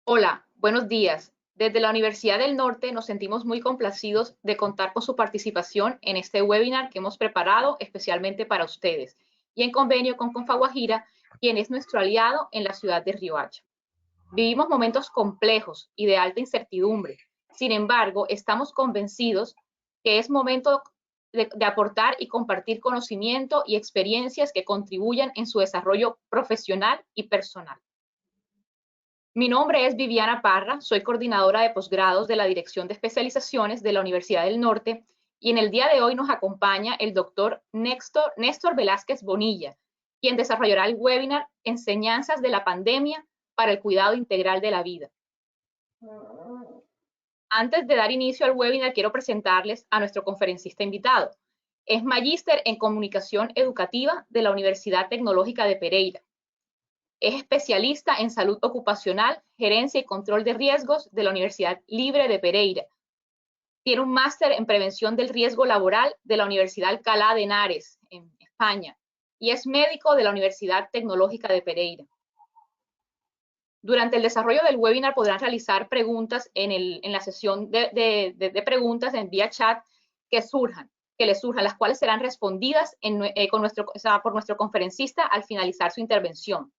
Hola, buenos días. Desde la Universidad del Norte nos sentimos muy complacidos de contar con su participación en este webinar que hemos preparado especialmente para ustedes y en convenio con Confaguajira, quien es nuestro aliado en la ciudad de Riohacha. Vivimos momentos complejos y de alta incertidumbre. Sin embargo, estamos convencidos que es momento de aportar y compartir conocimiento y experiencias que contribuyan en su desarrollo profesional y personal. Mi nombre es Viviana Parra, soy coordinadora de posgrados de la Dirección de Especializaciones de la Universidad del Norte y en el día de hoy nos acompaña el doctor Néstor Velázquez Bonilla, quien desarrollará el webinar Enseñanzas de la pandemia para el cuidado integral de la vida. Antes de dar inicio al webinar, quiero presentarles a nuestro conferencista invitado. Es magíster en Comunicación Educativa de la Universidad Tecnológica de Pereira. Es especialista en salud ocupacional, gerencia y control de riesgos de la Universidad Libre de Pereira. Tiene un máster en prevención del riesgo laboral de la Universidad Alcalá de Henares, en España, y es médico de la Universidad Tecnológica de Pereira. Durante el desarrollo del webinar podrán realizar preguntas en la sesión de preguntas en vía chat que les surjan, las cuales serán respondidas por nuestro conferencista al finalizar su intervención.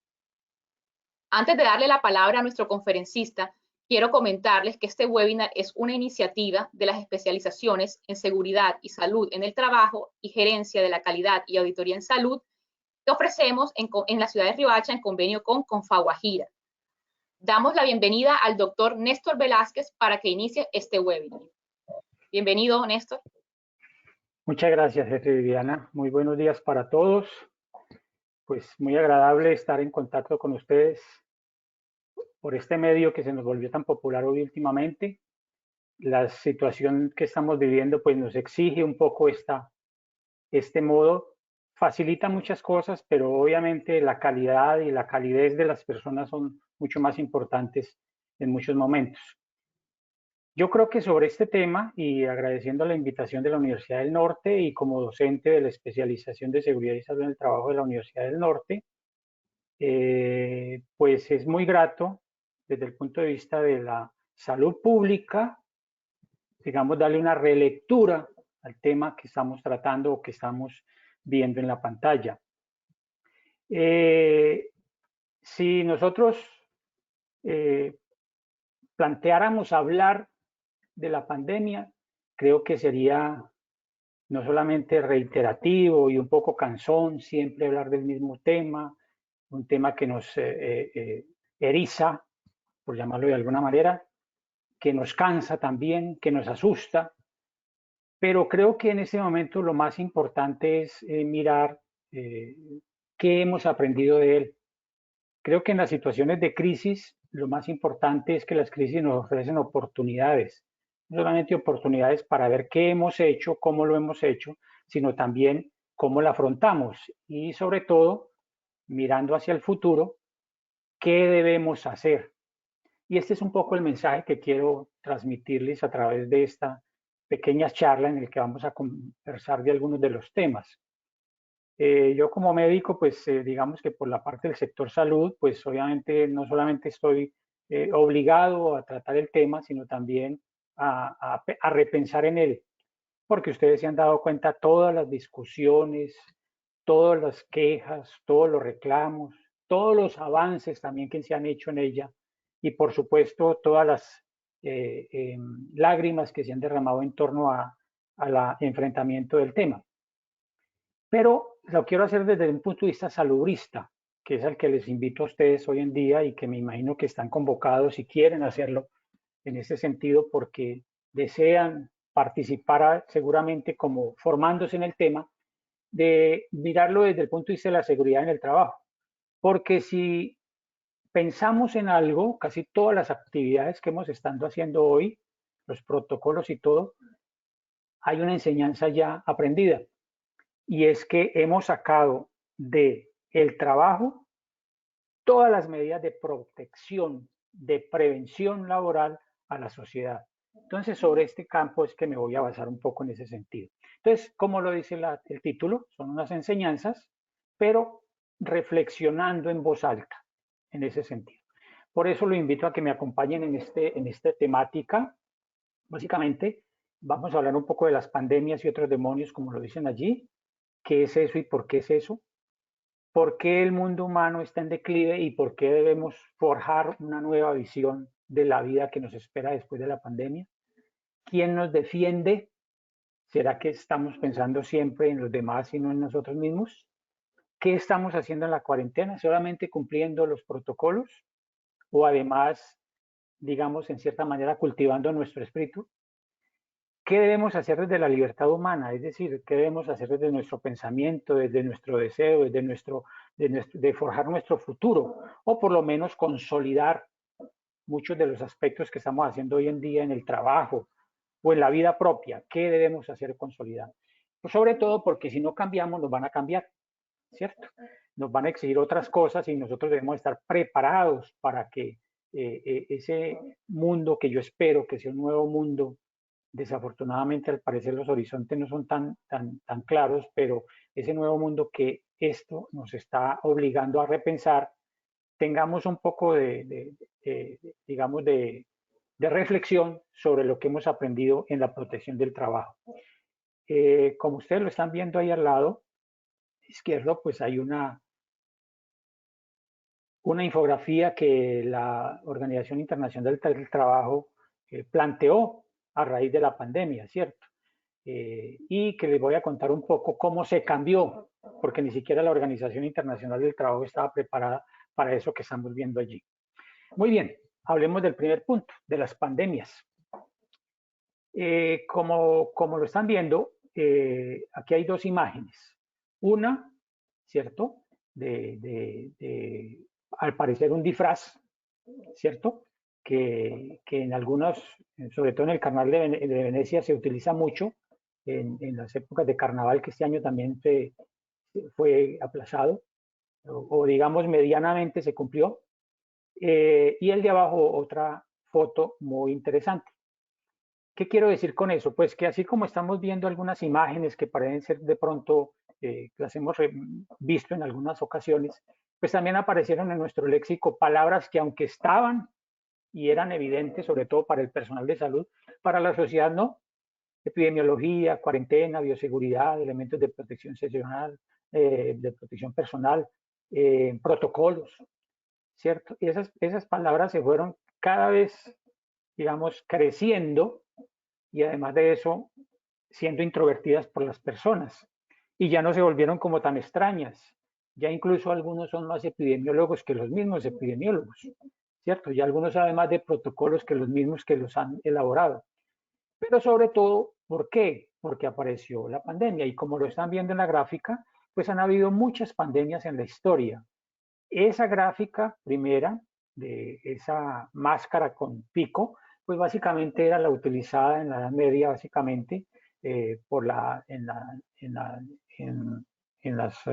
Antes de darle la palabra a nuestro conferencista, quiero comentarles que este webinar es una iniciativa de las especializaciones en seguridad y salud en el trabajo y gerencia de la calidad y auditoría en salud que ofrecemos en la ciudad de Riohacha en convenio con Confaguajira. Damos la bienvenida al doctor Néstor Velázquez para que inicie este webinar. Bienvenido, Néstor. Muchas gracias, jefe Viviana. Muy buenos días para todos. Pues muy agradable estar en contacto con ustedes por este medio que se nos volvió tan popular hoy últimamente. La situación que estamos viviendo pues nos exige un poco este modo. Facilita muchas cosas, pero obviamente la calidad y la calidez de las personas son mucho más importantes en muchos momentos. Yo creo que sobre este tema, y agradeciendo la invitación de la Universidad del Norte y como docente de la especialización de seguridad y salud en el trabajo de la Universidad del Norte, pues es muy grato desde el punto de vista de la salud pública, digamos, darle una relectura al tema que estamos tratando o que estamos viendo en la pantalla. Si nosotros planteáramos hablar de la pandemia, creo que sería no solamente reiterativo y un poco cansón siempre hablar del mismo tema, un tema que nos eriza, por llamarlo de alguna manera, que nos cansa también, que nos asusta, pero creo que en este momento lo más importante es mirar qué hemos aprendido de él. Creo que en las situaciones de crisis lo más importante es que las crisis nos ofrecen oportunidades, no solamente oportunidades para ver qué hemos hecho, cómo lo hemos hecho, sino también cómo la afrontamos y sobre todo, mirando hacia el futuro, qué debemos hacer. Y este es un poco el mensaje que quiero transmitirles a través de esta pequeña charla en la que vamos a conversar de algunos de los temas. Yo como médico, pues digamos que por la parte del sector salud, pues obviamente no solamente estoy obligado a tratar el tema, sino también a repensar en él, porque ustedes se han dado cuenta todas las discusiones, todas las quejas, todos los reclamos, todos los avances también que se han hecho en ella y por supuesto todas las lágrimas que se han derramado en torno al enfrentamiento del tema. Pero lo quiero hacer desde un punto de vista salubrista, que es al que les invito a ustedes hoy en día y que me imagino que están convocados y quieren hacerlo en ese sentido porque desean participar seguramente como formándose en el tema, de mirarlo desde el punto de vista de la seguridad en el trabajo. Porque si pensamos en algo, casi todas las actividades que hemos estado haciendo hoy, los protocolos y todo, hay una enseñanza ya aprendida. Y es que hemos sacado de el trabajo todas las medidas de protección, de prevención laboral a la sociedad. Entonces, sobre este campo es que me voy a basar un poco en ese sentido. Entonces, como lo dice el título, son unas enseñanzas, pero reflexionando en voz alta, en ese sentido. Por eso lo invito a que me acompañen en esta temática. Básicamente, vamos a hablar un poco de las pandemias y otros demonios, como lo dicen allí. ¿Qué es eso y por qué es eso? ¿Por qué el mundo humano está en declive y por qué debemos forjar una nueva visión de la vida que nos espera después de la pandemia? ¿Quién nos defiende? ¿Será que estamos pensando siempre en los demás y no en nosotros mismos? ¿Qué estamos haciendo en la cuarentena? ¿Solamente cumpliendo los protocolos? ¿O además, digamos, en cierta manera cultivando nuestro espíritu? ¿Qué debemos hacer desde la libertad humana? Es decir, ¿qué debemos hacer desde nuestro pensamiento, desde nuestro deseo, de forjar nuestro futuro? O por lo menos consolidar muchos de los aspectos que estamos haciendo hoy en día en el trabajo o en la vida propia. ¿Qué debemos hacer consolidar? Pues sobre todo porque si no cambiamos nos van a cambiar, ¿cierto? Nos van a exigir otras cosas y nosotros debemos estar preparados para que ese mundo que yo espero que sea un nuevo mundo. Desafortunadamente, al parecer, los horizontes no son tan claros, pero ese nuevo mundo que esto nos está obligando a repensar, tengamos un poco digamos, de reflexión sobre lo que hemos aprendido en la protección del trabajo. Como ustedes lo están viendo ahí al lado izquierdo, pues hay una infografía que la Organización Internacional del Trabajo planteó a raíz de la pandemia, ¿cierto? Y que les voy a contar un poco cómo se cambió, porque ni siquiera la Organización Internacional del Trabajo estaba preparada para eso que estamos viendo allí. Muy bien, hablemos del primer punto, de las pandemias. Como lo están viendo, aquí hay dos imágenes. Una, ¿cierto? Al parecer un disfraz, ¿cierto? Que en algunos, sobre todo en el Carnaval de Venecia, se utiliza mucho en las épocas de carnaval, que este año también fue aplazado, o digamos medianamente se cumplió. Y el de abajo, otra foto muy interesante. ¿Qué quiero decir con eso? Pues que así como estamos viendo algunas imágenes que parecen ser de pronto, las hemos visto en algunas ocasiones, pues también aparecieron en nuestro léxico palabras que aunque estaban y eran evidentes, sobre todo para el personal de salud, para la sociedad no. Epidemiología, cuarentena, bioseguridad, elementos de protección seccional, de protección personal, protocolos, ¿cierto? Y esas palabras se fueron cada vez, digamos, creciendo y además de eso, siendo introvertidas por las personas. Y ya no se volvieron como tan extrañas. Ya incluso algunos son más epidemiólogos que los mismos epidemiólogos, ¿cierto? Y algunos saben más de protocolos que los mismos que los han elaborado. Pero sobre todo, ¿por qué? Porque apareció la pandemia y como lo están viendo en la gráfica, pues han habido muchas pandemias en la historia. Esa gráfica primera, de esa máscara con pico, pues básicamente era la utilizada en la Edad Media, básicamente, en las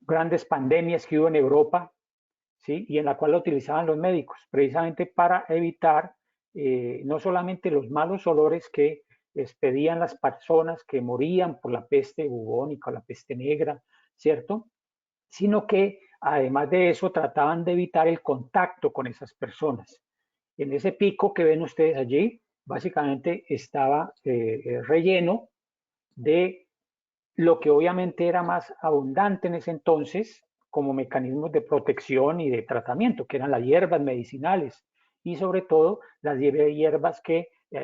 grandes pandemias que hubo en Europa, ¿sí? Y en la cual la utilizaban los médicos, precisamente para evitar no solamente los malos olores que expedían las personas que morían por la peste bubónica o la peste negra, ¿cierto? Sino que además de eso trataban de evitar el contacto con esas personas. En ese pico que ven ustedes allí, básicamente estaba relleno de lo que obviamente era más abundante en ese entonces como mecanismos de protección y de tratamiento, que eran las hierbas medicinales y sobre todo las hierbas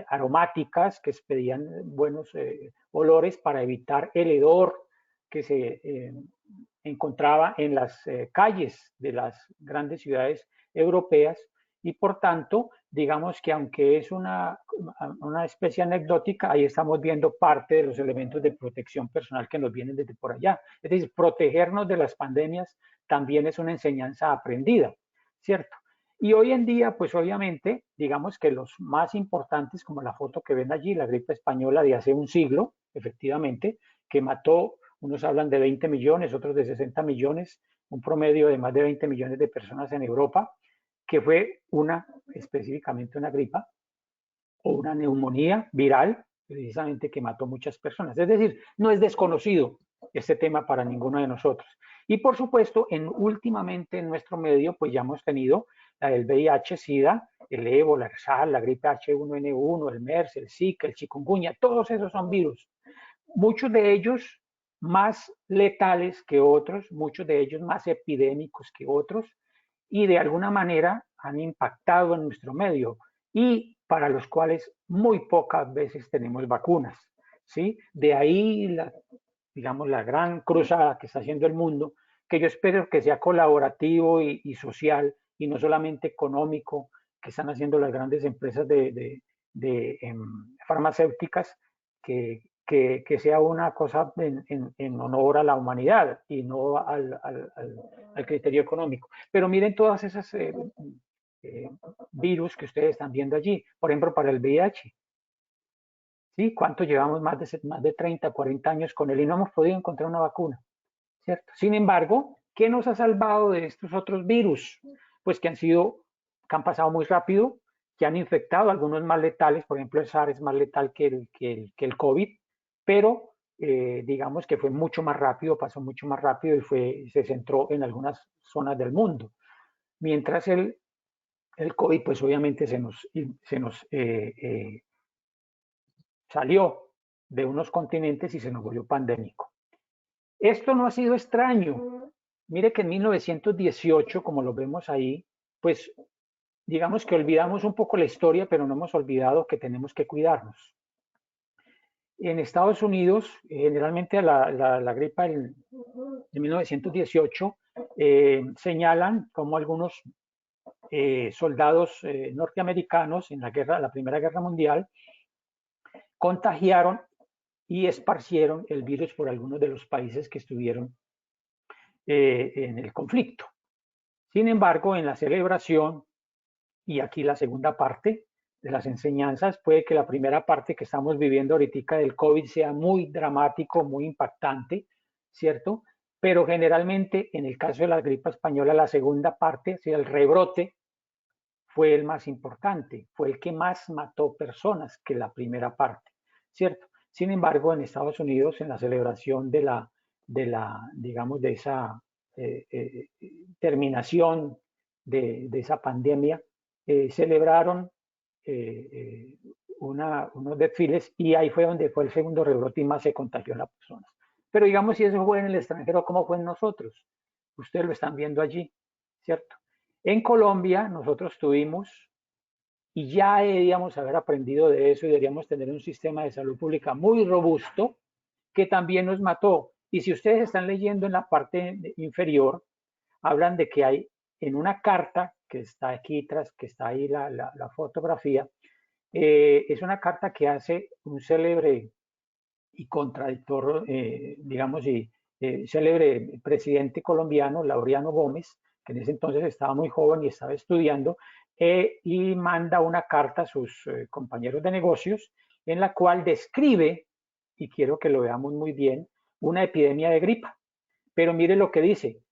aromáticas que expedían buenos olores para evitar el hedor que se encontraba en las calles de las grandes ciudades europeas y por tanto, digamos que aunque es una especie anecdótica, ahí estamos viendo parte de los elementos de protección personal que nos vienen desde por allá. Es decir, protegernos de las pandemias también es una enseñanza aprendida, ¿cierto? Y hoy en día, pues obviamente, digamos que los más importantes, como la foto que ven allí, la gripe española de hace un siglo, efectivamente, que mató, unos hablan de 20 millones, otros de 60 millones, un promedio de más de 20 millones de personas en Europa, que fue específicamente una gripa o una neumonía viral, precisamente que mató muchas personas. Es decir, no es desconocido este tema para ninguno de nosotros. Y por supuesto, últimamente en nuestro medio, pues ya hemos tenido la del VIH, SIDA, el ébola, el SARS, la gripe H1N1, el MERS, el Zika, el chikungunya, todos esos son virus. Muchos de ellos más letales que otros, muchos de ellos más epidémicos que otros, y de alguna manera han impactado en nuestro medio y para los cuales muy pocas veces tenemos vacunas, ¿sí? De ahí, digamos, la gran cruzada que está haciendo el mundo, que yo espero que sea colaborativo y social y no solamente económico, que están haciendo las grandes empresas de farmacéuticas, que sea una cosa en honor a la humanidad y no al criterio económico. Pero miren todas esas virus que ustedes están viendo allí, por ejemplo, para el VIH. ¿Sí? ¿Cuánto llevamos más de 30, 40 años con él y no hemos podido encontrar una vacuna? ¿Cierto? Sin embargo, ¿qué nos ha salvado de estos otros virus? Pues que han pasado muy rápido, que han infectado algunos más letales, por ejemplo el SARS es más letal que el COVID, pero digamos que fue mucho más rápido, pasó mucho más rápido y se centró en algunas zonas del mundo. Mientras el COVID, pues obviamente se nos salió de unos continentes y se nos volvió pandémico. Esto no ha sido extraño. Mire que en 1918, como lo vemos ahí, pues digamos que olvidamos un poco la historia, pero no hemos olvidado que tenemos que cuidarnos. En Estados Unidos, generalmente la gripa de 1918 señalan como algunos soldados norteamericanos en la Primera Guerra Mundial contagiaron y esparcieron el virus por algunos de los países que estuvieron en el conflicto. Sin embargo, en la celebración, y aquí la segunda parte de las enseñanzas, puede que la primera parte que estamos viviendo ahorita del COVID sea muy dramático, muy impactante, ¿cierto? Pero generalmente, en el caso de la gripe española, la segunda parte, o sea, el rebrote, fue el más importante, fue el que más mató personas que la primera parte, ¿cierto? Sin embargo, en Estados Unidos, en la celebración digamos, de esa terminación de esa pandemia, celebraron unos desfiles y ahí fue donde fue el segundo rebrote y más se contagió la persona. Pero digamos, si eso fue en el extranjero, ¿cómo fue en nosotros? Ustedes lo están viendo allí, ¿cierto? En Colombia nosotros tuvimos, y ya deberíamos haber aprendido de eso y deberíamos tener un sistema de salud pública muy robusto que también nos mató. Y si ustedes están leyendo en la parte inferior, hablan de que hay en una carta que está aquí que está ahí la fotografía, es una carta que hace un célebre y contradictor, digamos, y célebre presidente colombiano, Laureano Gómez, que en ese entonces estaba muy joven y estaba estudiando, y manda una carta a sus compañeros de negocios en la cual describe, y quiero que lo veamos muy bien, una epidemia de gripa. Pero mire lo que dice,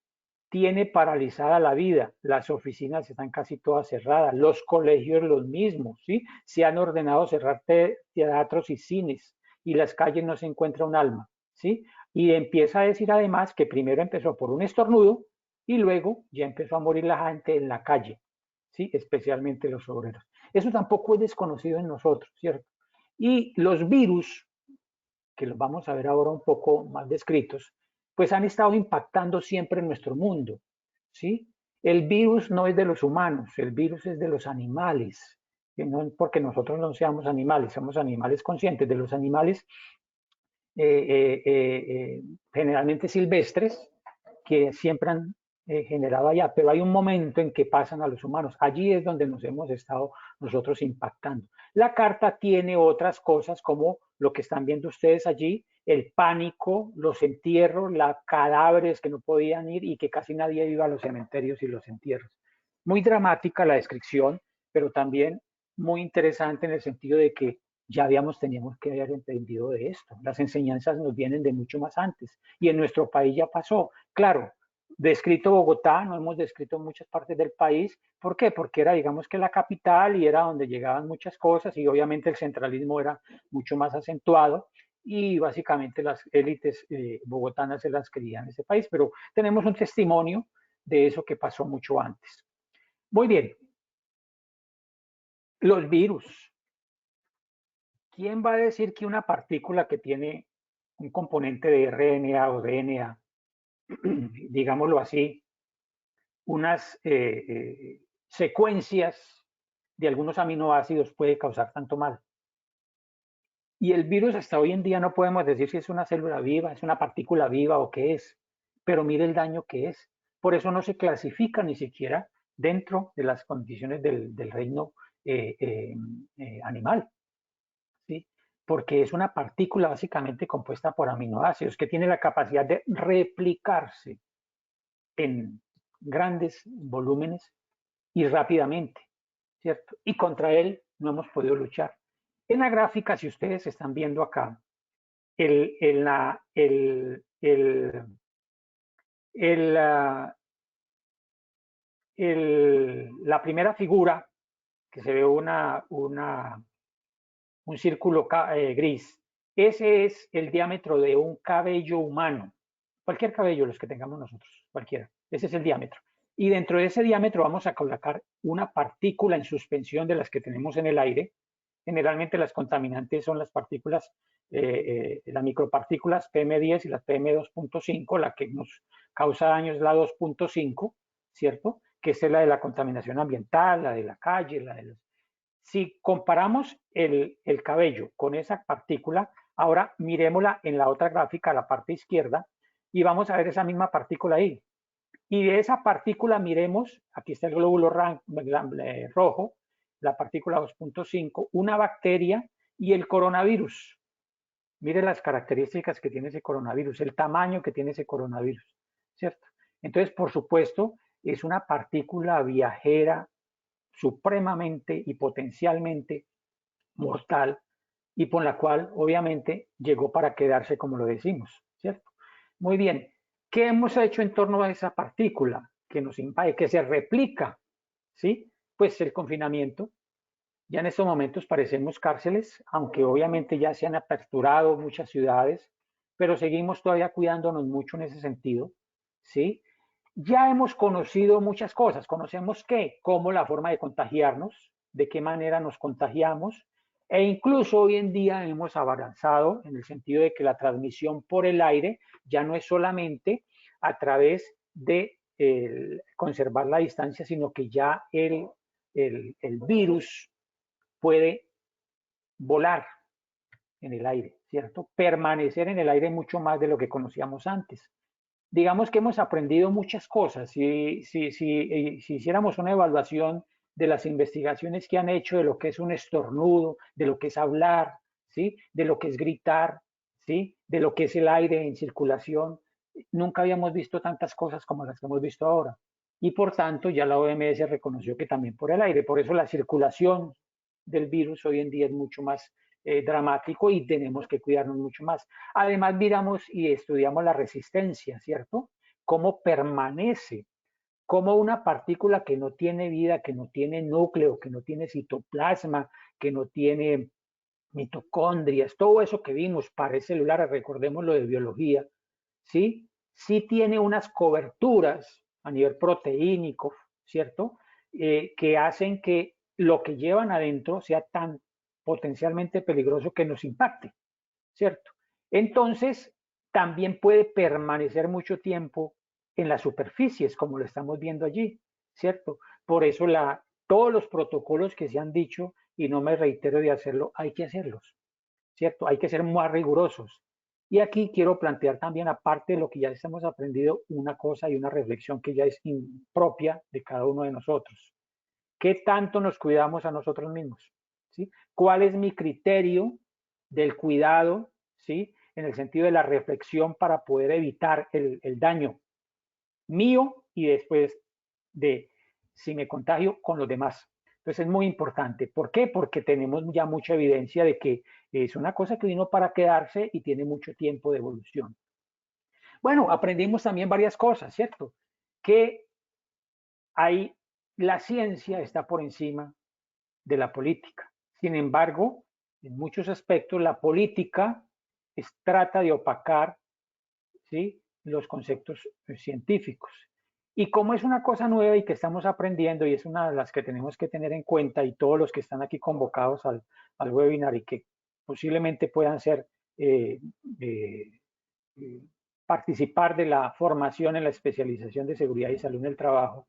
tiene paralizada la vida, las oficinas están casi todas cerradas, los colegios los mismos, ¿sí? Se han ordenado cerrar teatros y cines y las calles no se encuentra un alma, ¿sí? Y empieza a decir además que primero empezó por un estornudo y luego ya empezó a morir la gente en la calle, ¿sí? Especialmente los obreros. Eso tampoco es desconocido en nosotros, ¿cierto? Y los virus, que los vamos a ver ahora un poco más descritos, pues han estado impactando siempre en nuestro mundo, ¿sí? El virus no es de los humanos, el virus es de los animales, que no porque nosotros no seamos animales, somos animales conscientes de los animales generalmente silvestres que siempre han generado allá, pero hay un momento en que pasan a los humanos. Allí es donde nos hemos estado nosotros impactando. La carta tiene otras cosas como lo que están viendo ustedes allí, el pánico, los entierros, los cadáveres que no podían ir y que casi nadie iba a los cementerios y los entierros. Muy dramática la descripción, pero también muy interesante en el sentido de que ya teníamos que haber entendido de esto. Las enseñanzas nos vienen de mucho más antes y en nuestro país ya pasó. Claro, descrito Bogotá, no hemos descrito muchas partes del país. ¿Por qué? Porque era, digamos que la capital y era donde llegaban muchas cosas y obviamente el centralismo era mucho más acentuado y básicamente las élites bogotanas se las querían en ese país, pero tenemos un testimonio de eso que pasó mucho antes. Muy bien, los virus. ¿Quién va a decir que una partícula que tiene un componente de RNA o DNA, digámoslo así, unas secuencias de algunos aminoácidos puede causar tanto mal? Y el virus hasta hoy en día no podemos decir si es una célula viva, es una partícula viva o qué es, pero mire el daño que es. Por eso no se clasifica ni siquiera dentro de las condiciones del reino animal, ¿sí? Porque es una partícula básicamente compuesta por aminoácidos que tiene la capacidad de replicarse en grandes volúmenes y rápidamente, ¿cierto? Y contra él no hemos podido luchar. En la gráfica, si ustedes están viendo acá, el, el, la, la primera figura, que se ve un círculo gris, ese es el diámetro de un cabello humano. Cualquier cabello, los que tengamos nosotros, cualquiera. Ese es el diámetro. Y dentro de ese diámetro vamos a colocar una partícula en suspensión de las que tenemos en el aire. Generalmente las contaminantes son las partículas, las micropartículas PM10 y las PM2.5, la que nos causa daño es la 2.5, ¿cierto? Que es la de la contaminación ambiental, la de la calle, la de los... Si comparamos el cabello con esa partícula, ahora miremosla en la otra gráfica, a la parte izquierda, y vamos a ver esa misma partícula ahí. Y de esa partícula miremos, aquí está el glóbulo rojo, la partícula 2.5, una bacteria y el coronavirus. Mire las características que tiene ese coronavirus, el tamaño que tiene ese coronavirus, ¿cierto? Entonces, por supuesto, es una partícula viajera supremamente y potencialmente mortal y por la cual obviamente llegó para quedarse, como lo decimos, ¿cierto? Muy bien, ¿qué hemos hecho en torno a esa partícula que nos impide, que se replica? ¿Sí? Pues el confinamiento. Ya en estos momentos parecemos cárceles, aunque obviamente ya se han aperturado muchas ciudades, pero seguimos todavía cuidándonos mucho en ese sentido, ¿sí? Ya hemos conocido muchas cosas, conocemos qué, cómo la forma de contagiarnos, de qué manera nos contagiamos, e incluso hoy en día hemos avanzado en el sentido de que la transmisión por el aire ya no es solamente a través de conservar la distancia, sino que ya el virus puede volar en el aire, ¿cierto? Permanecer en el aire mucho más de lo que conocíamos antes. Digamos que hemos aprendido muchas cosas. Si hiciéramos una evaluación de las investigaciones que han hecho de lo que es un estornudo, de lo que es hablar, ¿sí? De lo que es gritar, ¿sí? De lo que es el aire en circulación, nunca habíamos visto tantas cosas como las que hemos visto ahora. Y por tanto, ya la OMS reconoció que también por el aire. Por eso la circulación del virus hoy en día es mucho más dramático y tenemos que cuidarnos mucho más. Además, miramos y estudiamos la resistencia, ¿cierto? Cómo permanece, cómo una partícula que no tiene vida, que no tiene núcleo, que no tiene citoplasma, que no tiene mitocondrias, todo eso que vimos, paredes celulares, recordemos lo de biología, ¿sí? Sí tiene unas coberturas a nivel proteínico, ¿cierto? Que hacen que lo que llevan adentro sea tan potencialmente peligroso que nos impacte, ¿cierto? Entonces, también puede permanecer mucho tiempo en las superficies, como lo estamos viendo allí, ¿cierto? Por eso todos los protocolos que se han dicho, y no me reitero de hacerlo, hay que hacerlos, ¿cierto? Hay que ser más rigurosos. Y aquí quiero plantear también, aparte de lo que ya hemos aprendido, una cosa y una reflexión que ya es propia de cada uno de nosotros. ¿Qué tanto nos cuidamos a nosotros mismos? ¿Sí? ¿Cuál es mi criterio del cuidado? ¿Sí? En el sentido de la reflexión para poder evitar el daño mío y después de si me contagio con los demás. Entonces es muy importante. ¿Por qué? Porque tenemos ya mucha evidencia de que es una cosa que vino para quedarse y tiene mucho tiempo de evolución. Bueno, aprendimos también varias cosas, ¿cierto? Que hay, la ciencia está por encima de la política. Sin embargo, en muchos aspectos la política trata de opacar, ¿sí?, los conceptos científicos. Y como es una cosa nueva y que estamos aprendiendo y es una de las que tenemos que tener en cuenta, y todos los que están aquí convocados al webinar y que posiblemente puedan ser eh, eh, participar de la formación en la especialización de seguridad y salud en el trabajo,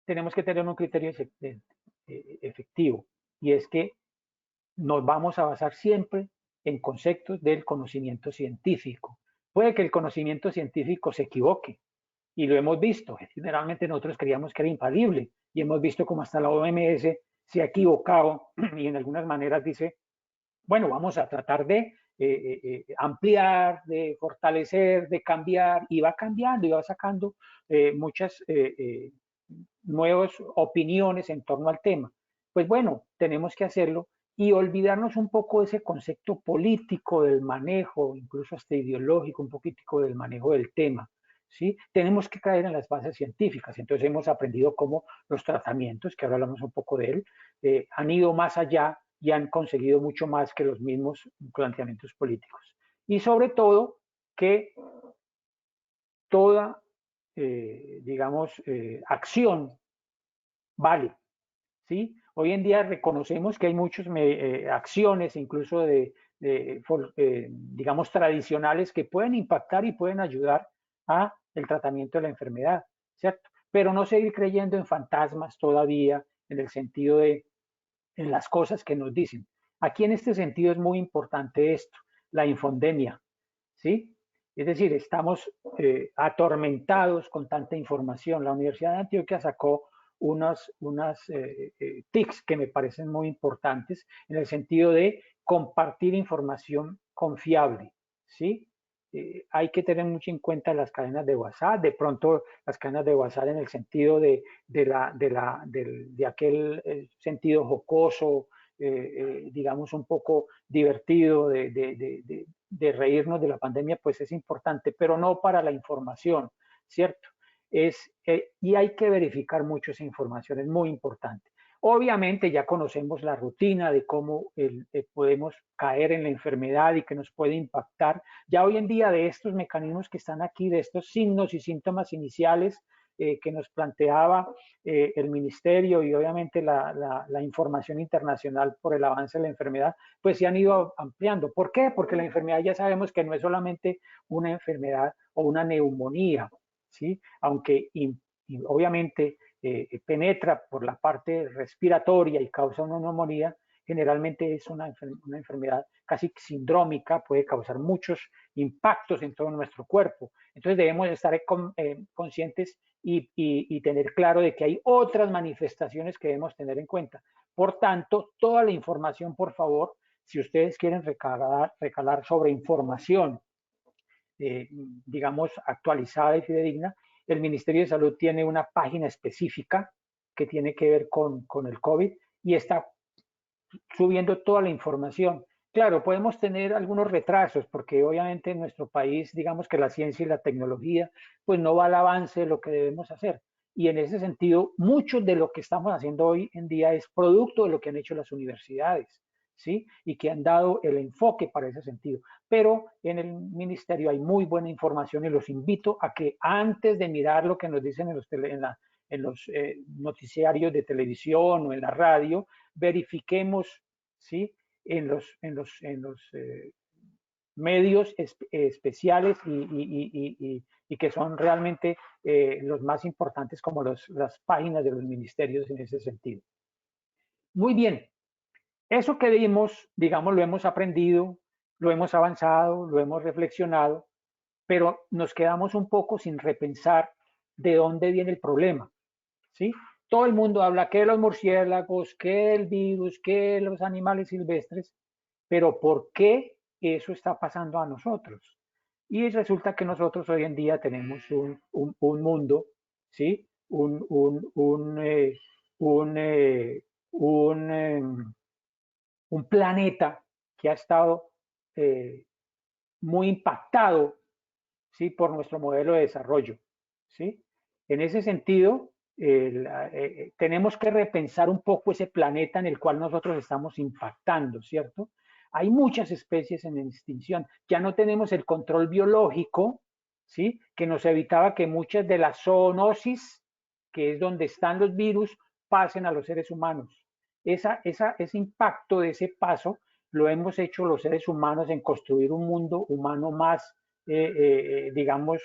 tenemos que tener un criterio efectivo, y es que nos vamos a basar siempre en conceptos del conocimiento científico. Puede que el conocimiento científico se equivoque, y lo hemos visto. Generalmente nosotros creíamos que era infalible, y hemos visto cómo hasta la OMS se ha equivocado y en algunas maneras dice, bueno, vamos a tratar de ampliar, de fortalecer, de cambiar, y va cambiando y va sacando muchas nuevas opiniones en torno al tema. Pues bueno, tenemos que hacerlo y olvidarnos un poco de ese concepto político del manejo, incluso hasta ideológico, un poquitico del manejo del tema, ¿sí? Tenemos que caer en las bases científicas. Entonces hemos aprendido cómo los tratamientos, que ahora hablamos un poco de él, han ido más allá y han conseguido mucho más que los mismos planteamientos políticos. Y sobre todo, que toda, digamos, acción vale, ¿sí? Hoy en día reconocemos que hay muchas acciones, incluso digamos, tradicionales, que pueden impactar y pueden ayudar a el tratamiento de la enfermedad, ¿cierto? Pero no seguir creyendo en fantasmas todavía, en el sentido de en las cosas que nos dicen. Aquí en este sentido es muy importante esto, la infodemia, ¿sí? Es decir, estamos atormentados con tanta información. La Universidad de Antioquia sacó unas TICs que me parecen muy importantes en el sentido de compartir información confiable, ¿sí? Hay que tener mucho en cuenta las cadenas de WhatsApp, de pronto las cadenas de WhatsApp en el sentido de aquel sentido jocoso, digamos un poco divertido, de reírnos de la pandemia, pues es importante, pero no para la información, ¿cierto? Y hay que verificar mucho esa información, es muy importante. Obviamente ya conocemos la rutina de cómo podemos caer en la enfermedad y que nos puede impactar. Ya hoy en día de estos mecanismos que están aquí, de estos signos y síntomas iniciales que nos planteaba el ministerio y obviamente la información internacional por el avance de la enfermedad, pues se han ido ampliando. ¿Por qué? Porque la enfermedad ya sabemos que no es solamente una enfermedad o una neumonía, ¿sí? Aunque obviamente penetra por la parte respiratoria y causa una neumonía, generalmente es una enfermedad casi sindrómica, puede causar muchos impactos en todo nuestro cuerpo. Entonces debemos estar conscientes y tener claro de que hay otras manifestaciones que debemos tener en cuenta. Por tanto, toda la información, por favor, si ustedes quieren recalar sobre información, digamos, actualizada y fidedigna, el Ministerio de Salud tiene una página específica que tiene que ver con el COVID y está subiendo toda la información. Claro, podemos tener algunos retrasos porque obviamente en nuestro país, digamos que la ciencia y la tecnología, pues no va al avance de lo que debemos hacer. Y en ese sentido, mucho de lo que estamos haciendo hoy en día es producto de lo que han hecho las universidades, ¿sí? Y que han dado el enfoque para ese sentido. Pero en el ministerio hay muy buena información y los invito a que antes de mirar lo que nos dicen en los noticiarios de televisión o en la radio, verifiquemos, ¿sí?, en los medios especiales y que son realmente los más importantes, como las páginas de los ministerios en ese sentido. Muy bien, eso que vimos, digamos, lo hemos aprendido, lo hemos avanzado, lo hemos reflexionado, pero nos quedamos un poco sin repensar de dónde viene el problema, ¿sí? Todo el mundo habla que los murciélagos, que el virus, que los animales silvestres, pero ¿por qué eso está pasando a nosotros? Y resulta que nosotros hoy en día tenemos un mundo, ¿sí? Un, eh, un, eh, un planeta que ha estado eh, muy impactado, ¿sí?, por nuestro modelo de desarrollo, ¿sí? En ese sentido, tenemos que repensar un poco ese planeta en el cual nosotros estamos impactando, ¿cierto? Hay muchas especies en extinción. Ya no tenemos el control biológico, ¿sí? Que nos evitaba que muchas de las zoonosis, que es donde están los virus, pasen a los seres humanos. Ese impacto de ese paso lo hemos hecho los seres humanos en construir un mundo humano más, digamos,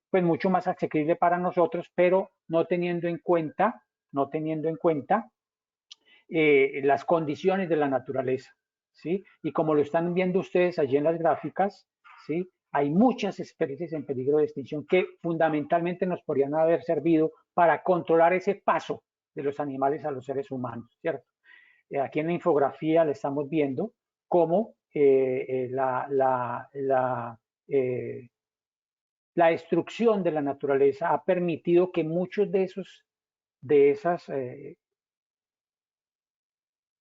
pues mucho más asequible para nosotros, pero no teniendo en cuenta las condiciones de la naturaleza, ¿sí? Y como lo están viendo ustedes allí en las gráficas, ¿sí? Hay muchas especies en peligro de extinción que fundamentalmente nos podrían haber servido para controlar ese paso de los animales a los seres humanos, ¿cierto? Aquí en la infografía le estamos viendo cómo la destrucción de la naturaleza ha permitido que muchos de esas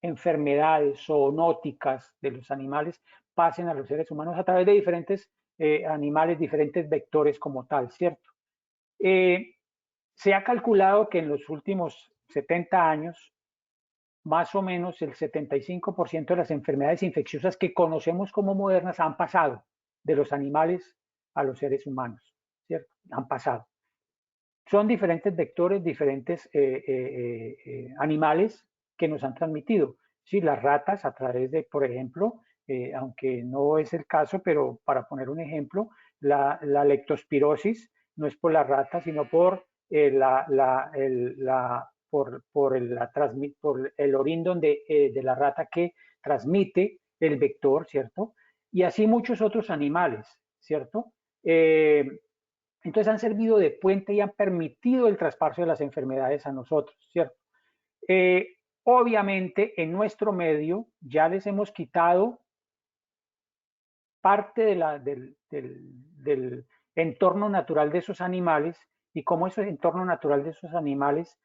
enfermedades zoonóticas de los animales pasen a los seres humanos a través de diferentes animales, diferentes vectores como tal, ¿cierto? Se ha calculado que en los últimos 70 años, más o menos el 75% de las enfermedades infecciosas que conocemos como modernas han pasado de los animales a los seres humanos, ¿cierto? Han pasado. Son diferentes vectores, diferentes animales que nos han transmitido. Sí, las ratas a través de, por ejemplo, aunque no es el caso, pero para poner un ejemplo, la leptospirosis no es por la rata, sino por, por el orín de la rata que transmite el vector, ¿cierto? Y así muchos otros animales, ¿cierto? Entonces han servido de puente y han permitido el traspaso de las enfermedades a nosotros, ¿cierto? Obviamente en nuestro medio ya les hemos quitado parte del entorno natural de esos animales y como ese entorno natural de esos animales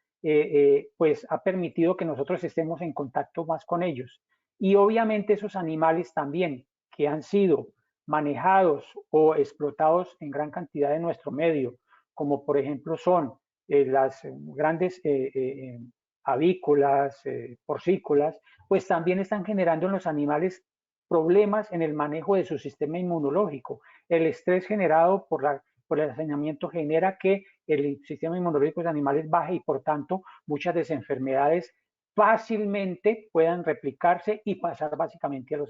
pues ha permitido que nosotros estemos en contacto más con ellos. Y obviamente esos animales también que han sido manejados o explotados en gran cantidad de nuestro medio, como por ejemplo son las grandes avícolas, porcícolas, pues también están generando en los animales problemas en el manejo de su sistema inmunológico. El estrés generado por el hacinamiento genera que el sistema inmunológico de los animales baje y por tanto muchas de las enfermedades fácilmente puedan replicarse y pasar básicamente a los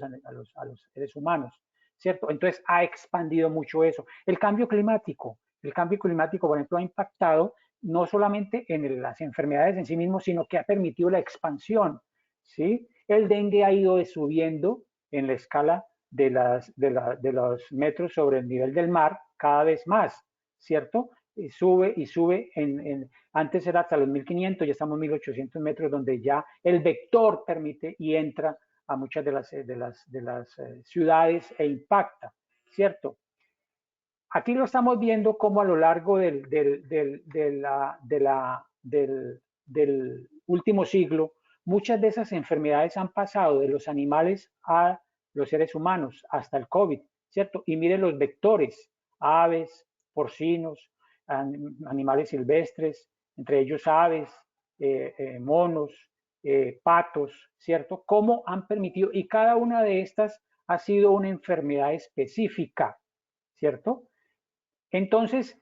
seres humanos, ¿cierto? Entonces ha expandido mucho eso. El cambio climático, por ejemplo, ha impactado no solamente en las enfermedades en sí mismos, sino que ha permitido la expansión, ¿sí? El dengue ha ido subiendo en la escala de los metros sobre el nivel del mar cada vez más, ¿cierto? Y sube, antes era hasta los 1500, ya estamos en 1800 metros, donde ya el vector permite y entra a muchas de las ciudades e impacta, ¿cierto? Aquí lo estamos viendo como a lo largo del último siglo, muchas de esas enfermedades han pasado de los animales a los seres humanos, hasta el COVID, ¿cierto? Y miren los vectores, aves, porcinos, animales silvestres, entre ellos aves, monos, patos, ¿cierto? Cómo han permitido, y cada una de estas ha sido una enfermedad específica, ¿cierto? Entonces,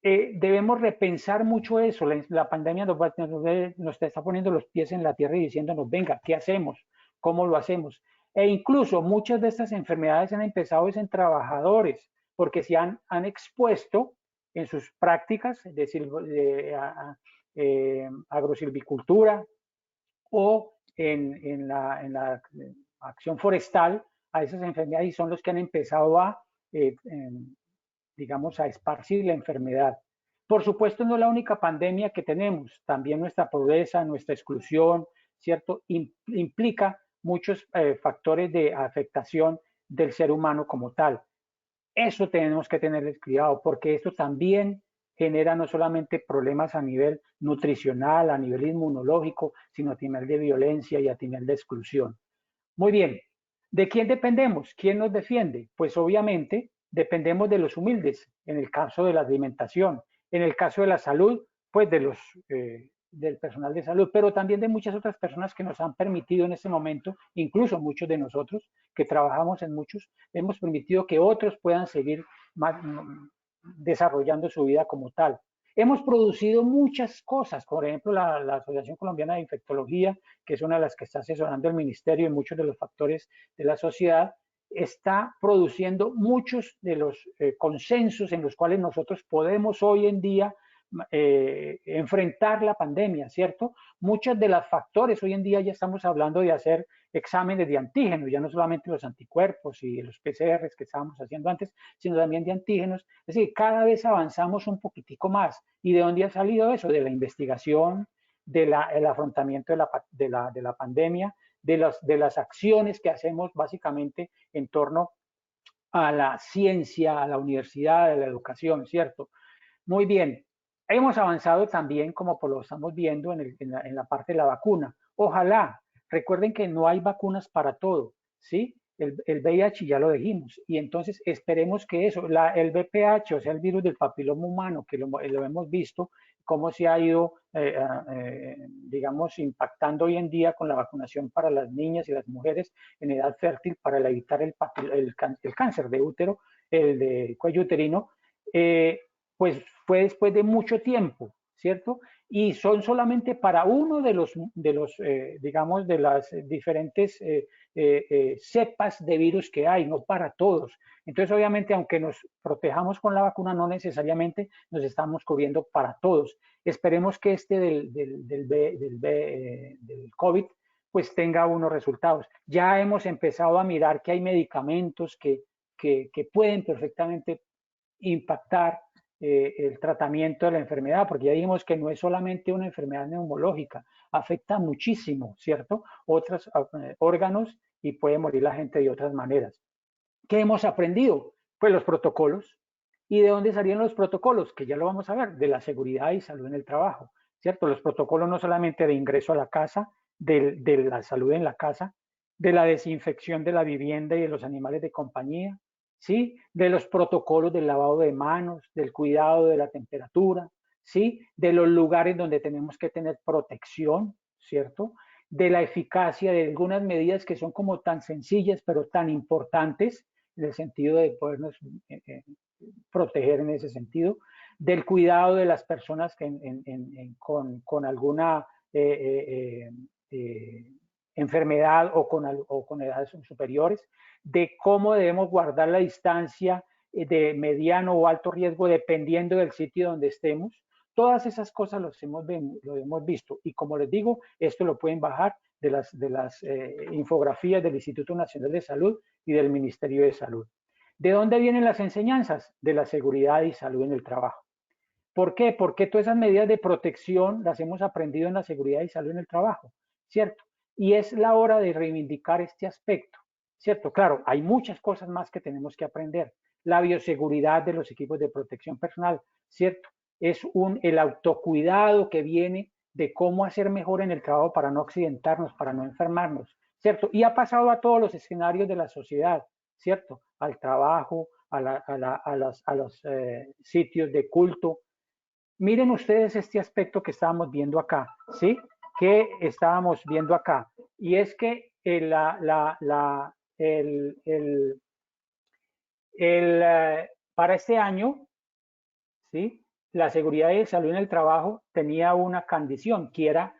debemos repensar mucho eso. La pandemia nos está poniendo los pies en la tierra y diciéndonos, venga, ¿qué hacemos? ¿Cómo lo hacemos? E incluso muchas de estas enfermedades han empezado en trabajadores, porque se han expuesto en sus prácticas de agrosilvicultura o en la acción forestal a esas enfermedades y son los que han empezado a digamos, a esparcir la enfermedad. Por supuesto, no es la única pandemia que tenemos, también nuestra pobreza, nuestra exclusión, ¿cierto? Implica muchos factores de afectación del ser humano como tal. Eso tenemos que tenerles cuidado, porque esto también genera no solamente problemas a nivel nutricional, a nivel inmunológico, sino a nivel de violencia y a nivel de exclusión. Muy bien, ¿de quién dependemos? ¿Quién nos defiende? Pues obviamente dependemos de los humildes, en el caso de la alimentación, en el caso de la salud, pues del personal de salud, pero también de muchas otras personas que nos han permitido en este momento, incluso muchos de nosotros que trabajamos en muchos, hemos permitido que otros puedan seguir desarrollando su vida como tal. Hemos producido muchas cosas, por ejemplo, la Asociación Colombiana de Infectología, que es una de las que está asesorando el ministerio en muchos de los factores de la sociedad, está produciendo muchos de los consensos en los cuales nosotros podemos hoy en día enfrentar la pandemia, ¿cierto? Muchos de los factores, hoy en día ya estamos hablando de hacer exámenes de antígenos, ya no solamente los anticuerpos y los PCRs que estábamos haciendo antes, sino también de antígenos. Es decir, cada vez avanzamos un poquitico más. ¿Y de dónde ha salido eso? De la investigación, del afrontamiento de la pandemia, de las acciones que hacemos básicamente en torno a la ciencia, a la universidad, a la educación, ¿cierto? Muy bien. Hemos avanzado también, como lo estamos viendo, en la parte de la vacuna. Ojalá, recuerden que no hay vacunas para todo, ¿sí? El VIH ya lo dijimos, y entonces esperemos que eso, el VPH, o sea, el virus del papiloma humano, que lo hemos visto, cómo se ha ido, digamos, impactando hoy en día con la vacunación para las niñas y las mujeres en edad fértil para evitar el cáncer de útero, el de cuello uterino, pues fue después de mucho tiempo, ¿cierto? Y son solamente para uno de los digamos, de las diferentes cepas de virus que hay, no para todos. Entonces, obviamente, aunque nos protejamos con la vacuna, no necesariamente nos estamos cubriendo para todos. Esperemos que este del COVID pues tenga unos resultados. Ya hemos empezado a mirar que hay medicamentos que pueden perfectamente impactar el tratamiento de la enfermedad, porque ya dijimos que no es solamente una enfermedad neumológica, afecta muchísimo, ¿cierto? Otros órganos y puede morir la gente de otras maneras. ¿Qué hemos aprendido? Pues los protocolos. ¿Y de dónde salieron los protocolos? Que ya lo vamos a ver, de la seguridad y salud en el trabajo, ¿cierto? Los protocolos no solamente de ingreso a la casa, de la salud en la casa, de la desinfección de la vivienda y de los animales de compañía, ¿sí? De los protocolos del lavado de manos, del cuidado de la temperatura, ¿sí? De los lugares donde tenemos que tener protección, ¿cierto? De la eficacia de algunas medidas que son como tan sencillas pero tan importantes en el sentido de podernos proteger en ese sentido, del cuidado de las personas que con alguna enfermedad o con edades superiores, de cómo debemos guardar la distancia de mediano o alto riesgo dependiendo del sitio donde estemos. Todas esas cosas lo hemos visto y como les digo, esto lo pueden bajar de las infografías del Instituto Nacional de Salud y del Ministerio de Salud. ¿De dónde vienen las enseñanzas? De la seguridad y salud en el trabajo. ¿Por qué? Porque todas esas medidas de protección las hemos aprendido en la seguridad y salud en el trabajo, ¿cierto? Y es la hora de reivindicar este aspecto, ¿cierto? Claro, hay muchas cosas más que tenemos que aprender. La bioseguridad de los equipos de protección personal, ¿cierto? Es el autocuidado que viene de cómo hacer mejor en el trabajo para no accidentarnos, para no enfermarnos, ¿cierto? Y ha pasado a todos los escenarios de la sociedad, ¿cierto? Al trabajo, a los sitios de culto. Miren ustedes este aspecto que estábamos viendo acá, ¿sí? Que estábamos viendo acá. Y es que para este año, ¿sí? La seguridad y salud en el trabajo tenía una condición, que era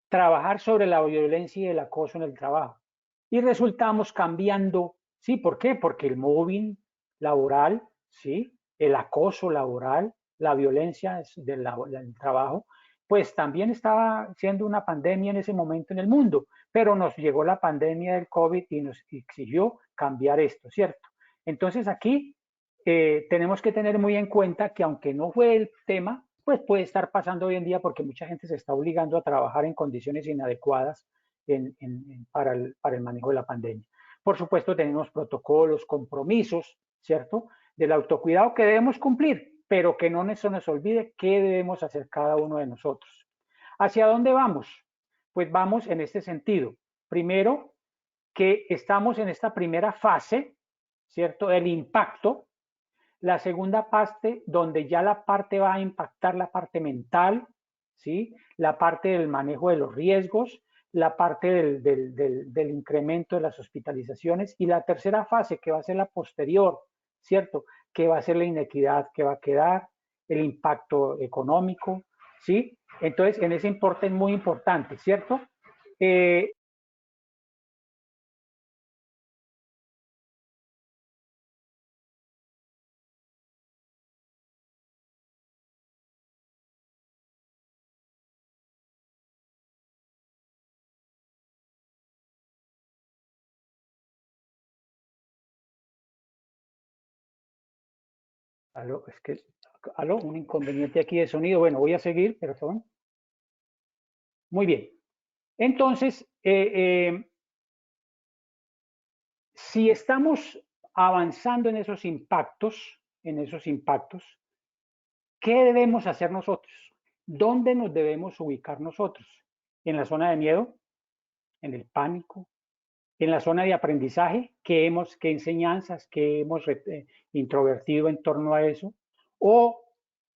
trabajar sobre la violencia y el acoso en el trabajo. Y resultamos cambiando, ¿sí? ¿Por qué? Porque el mobbing laboral, ¿sí? El acoso laboral, la violencia del trabajo, pues también estaba siendo una pandemia en ese momento en el mundo, pero nos llegó la pandemia del COVID y nos exigió cambiar esto, ¿cierto? Entonces aquí tenemos que tener muy en cuenta que aunque no fue el tema, pues puede estar pasando hoy en día porque mucha gente se está obligando a trabajar en condiciones inadecuadas para el manejo de la pandemia. Por supuesto, tenemos protocolos, compromisos, ¿cierto? Del autocuidado que debemos cumplir, pero que no se nos olvide qué debemos hacer cada uno de nosotros. ¿Hacia dónde vamos? Pues vamos en este sentido. Primero, que estamos en esta primera fase, ¿cierto? El impacto. La segunda parte, donde ya la parte va a impactar la parte mental, ¿sí? La parte del manejo de los riesgos, la parte del incremento de las hospitalizaciones y la tercera fase, que va a ser la posterior, ¿cierto? Que va a ser la inequidad que va a quedar, el impacto económico, ¿sí? Entonces, en ese importe es muy importante, ¿cierto? Aló, es que, aló, un inconveniente aquí de sonido. Bueno, voy a seguir, perdón. Muy bien. Entonces, si estamos avanzando en esos impactos, ¿qué debemos hacer nosotros? ¿Dónde nos debemos ubicar nosotros? ¿En la zona de miedo? ¿En el pánico? ¿En la zona de aprendizaje? ¿Qué enseñanzas, qué hemos introvertido en torno a eso? ¿O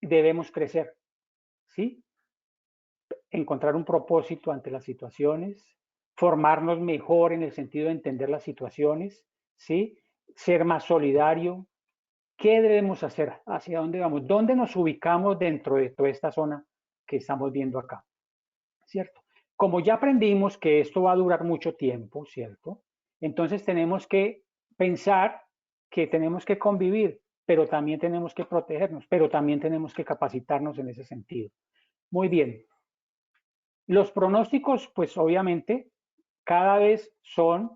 debemos crecer? ¿Sí? Encontrar un propósito ante las situaciones, formarnos mejor en el sentido de entender las situaciones, ¿sí? Ser más solidario. ¿Qué debemos hacer? ¿Hacia dónde vamos? ¿Dónde nos ubicamos dentro de toda esta zona que estamos viendo acá? ¿Cierto? Como ya aprendimos que esto va a durar mucho tiempo, ¿cierto? Entonces tenemos que pensar que tenemos que convivir, pero también tenemos que protegernos, pero también tenemos que capacitarnos en ese sentido. Muy bien. Los pronósticos, pues obviamente, cada vez son,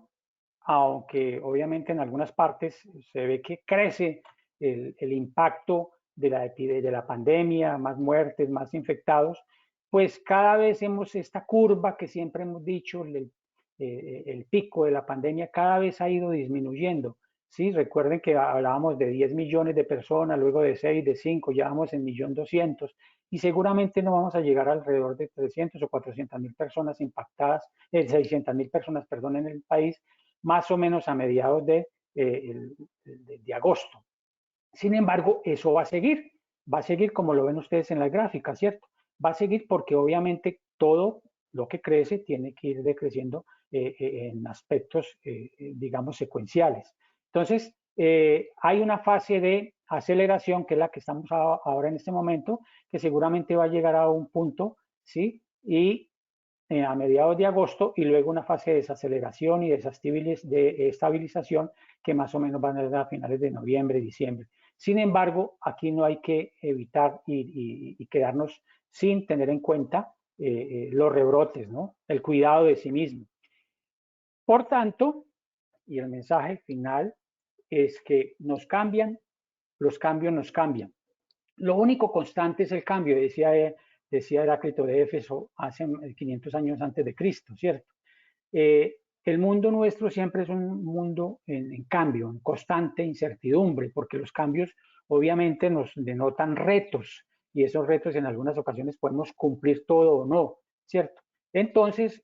aunque obviamente en algunas partes se ve que crece el impacto de la pandemia, más muertes, más infectados, pues cada vez hemos esta curva que siempre hemos dicho, el pico de la pandemia cada vez ha ido disminuyendo. Sí, recuerden que hablábamos de 10 millones de personas, luego de 6, de 5, ya vamos en 1.200.000 y seguramente no vamos a llegar alrededor de 300 o 400.000 personas impactadas, 600.000 personas, perdón, en el país, más o menos a mediados de agosto. Sin embargo, eso va a seguir como lo ven ustedes en la gráfica, ¿cierto? Va a seguir porque obviamente todo lo que crece tiene que ir decreciendo en aspectos, digamos, secuenciales. Entonces, hay una fase de aceleración, que es la que estamos ahora en este momento, que seguramente va a llegar a un punto, ¿sí? Y a mediados de agosto y luego una fase de desaceleración y de estabilización que más o menos van a ser a finales de noviembre, diciembre. Sin embargo, aquí no hay que evitar y quedarnos sin tener en cuenta los rebrotes, ¿no? El cuidado de sí mismo. Por tanto, y el mensaje final es que nos cambian, los cambios nos cambian. Lo único constante es el cambio, decía Heráclito de Éfeso hace 500 años antes de Cristo, ¿cierto? El mundo nuestro siempre es un mundo en cambio, en constante incertidumbre, porque los cambios obviamente nos denotan retos y esos retos en algunas ocasiones podemos cumplir todo o no, ¿cierto? Entonces,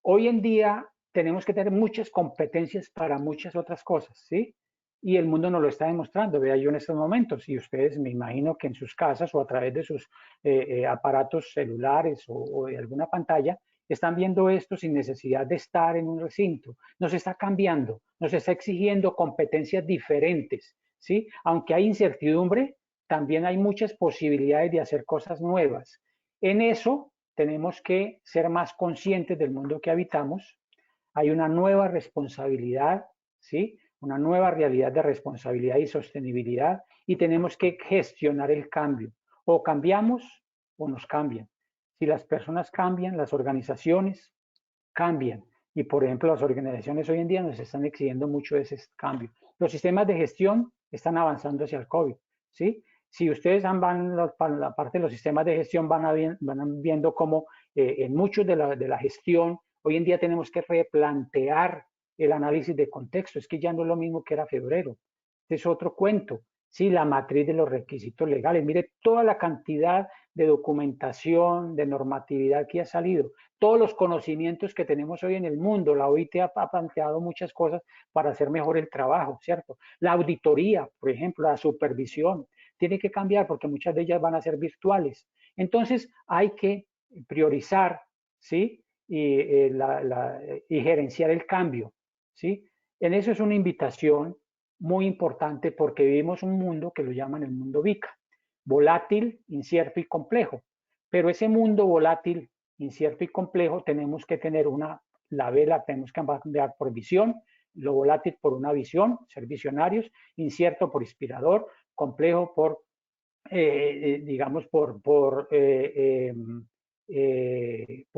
hoy en día tenemos que tener muchas competencias para muchas otras cosas, ¿sí? Y el mundo nos lo está demostrando, vea yo en estos momentos, y ustedes me imagino que en sus casas o a través de sus aparatos celulares o de alguna pantalla, están viendo esto sin necesidad de estar en un recinto. Nos está cambiando, nos está exigiendo competencias diferentes, ¿sí? Aunque hay incertidumbre, también hay muchas posibilidades de hacer cosas nuevas. En eso tenemos que ser más conscientes del mundo que habitamos. Hay una nueva responsabilidad, ¿sí? Una nueva realidad de responsabilidad y sostenibilidad y tenemos que gestionar el cambio. O cambiamos o nos cambian. Si las personas cambian, las organizaciones cambian. Y por ejemplo, las organizaciones hoy en día nos están exigiendo mucho ese cambio. Los sistemas de gestión están avanzando hacia el COVID, ¿sí? Si ustedes van para la parte de los sistemas de gestión, van viendo cómo en muchos de la gestión, hoy en día tenemos que replantear el análisis de contexto. Es que ya no es lo mismo que era febrero. Este es otro cuento. Sí, la matriz de los requisitos legales. Mire toda la cantidad de documentación, de normatividad que ha salido, todos los conocimientos que tenemos hoy en el mundo. La OIT ha planteado muchas cosas para hacer mejor el trabajo, ¿cierto? La auditoría, por ejemplo, la supervisión, tiene que cambiar porque muchas de ellas van a ser virtuales. Entonces hay que priorizar, ¿sí? Y gerenciar el cambio, ¿sí? En eso es una invitación muy importante porque vivimos un mundo que lo llaman el mundo VICA, volátil, incierto y complejo. Pero ese mundo volátil, incierto y complejo, tenemos que tener la vela tenemos que cambiar por visión, lo volátil por una visión, ser visionarios, incierto por inspirador, complejo por, digamos, por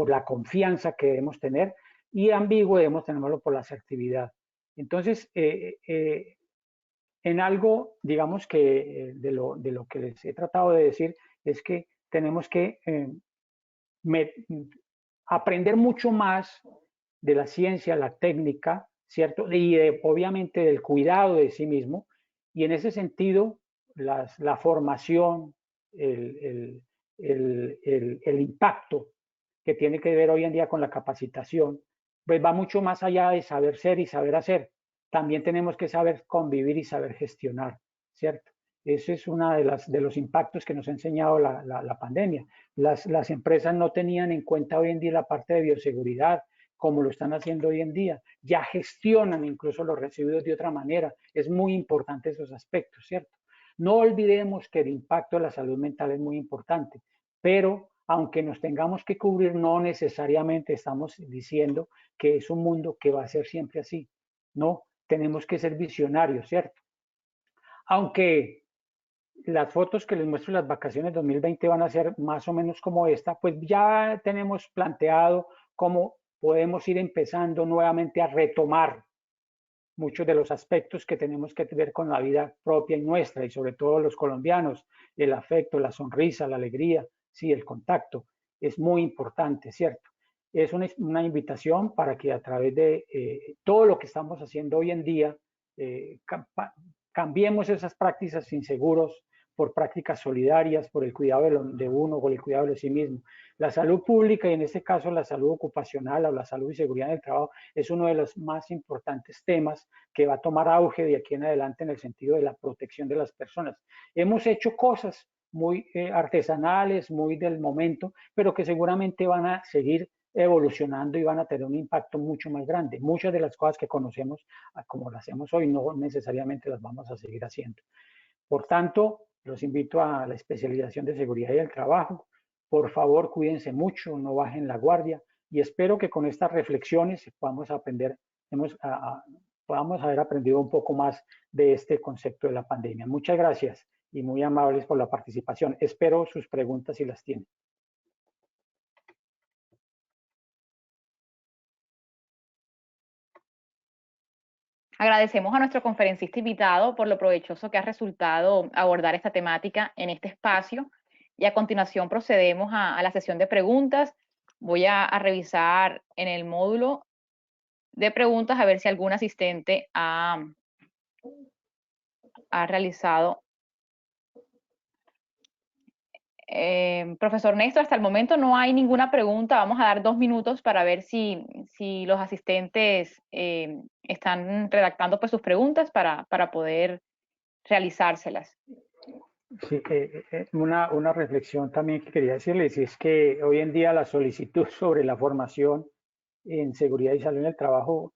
la confianza que debemos tener, y ambiguo debemos tenerlo por la asertividad. Entonces, en algo, digamos que de lo que les he tratado de decir, es que tenemos que aprender mucho más de la ciencia, la técnica, ¿cierto? Y obviamente del cuidado de sí mismo. Y en ese sentido, la formación, el, el impacto que tiene que ver hoy en día con la capacitación, pues va mucho más allá de saber ser y saber hacer. También tenemos que saber convivir y saber gestionar, ¿cierto? Ese es uno de los impactos que nos ha enseñado la pandemia. Las empresas no tenían en cuenta hoy en día la parte de bioseguridad, como lo están haciendo hoy en día. Ya gestionan incluso los residuos de otra manera. Es muy importante esos aspectos, ¿cierto? No olvidemos que el impacto de la salud mental es muy importante, pero aunque nos tengamos que cubrir, no necesariamente estamos diciendo que es un mundo que va a ser siempre así. No, tenemos que ser visionarios, ¿cierto? Aunque las fotos que les muestro de las vacaciones 2020 van a ser más o menos como esta, pues ya tenemos planteado cómo podemos ir empezando nuevamente a retomar muchos de los aspectos que tenemos que ver con la vida propia y nuestra, y sobre todo los colombianos, el afecto, la sonrisa, la alegría, sí, el contacto, es muy importante, ¿cierto? Es una invitación para que a través de todo lo que estamos haciendo hoy en día, eh, cambiemos esas prácticas inseguros por prácticas solidarias, por el cuidado de uno, por el cuidado de sí mismo. La salud pública, y en este caso la salud ocupacional o la salud y seguridad en el trabajo, es uno de los más importantes temas que va a tomar auge de aquí en adelante en el sentido de la protección de las personas. Hemos hecho cosas muy artesanales, muy del momento, pero que seguramente van a seguir evolucionando y van a tener un impacto mucho más grande. Muchas de las cosas que conocemos como las hacemos hoy no necesariamente las vamos a seguir haciendo. Por tanto, los invito a la especialización de seguridad y el trabajo. Por favor, cuídense mucho, no bajen la guardia, y espero que con estas reflexiones podamos aprender, podamos haber aprendido un poco más de este concepto de la pandemia. Muchas gracias y muy amables por la participación. Espero sus preguntas si las tienen. Agradecemos a nuestro conferencista invitado por lo provechoso que ha resultado abordar esta temática en este espacio, y a continuación procedemos a la sesión de preguntas. Voy a revisar en el módulo de preguntas a ver si algún asistente ha realizado. Profesor Néstor, hasta el momento no hay ninguna pregunta. Vamos a dar 2 minutos para ver si los asistentes están redactando pues sus preguntas para poder realizárselas. Sí, una reflexión también que quería decirles es que hoy en día la solicitud sobre la formación en seguridad y salud en el trabajo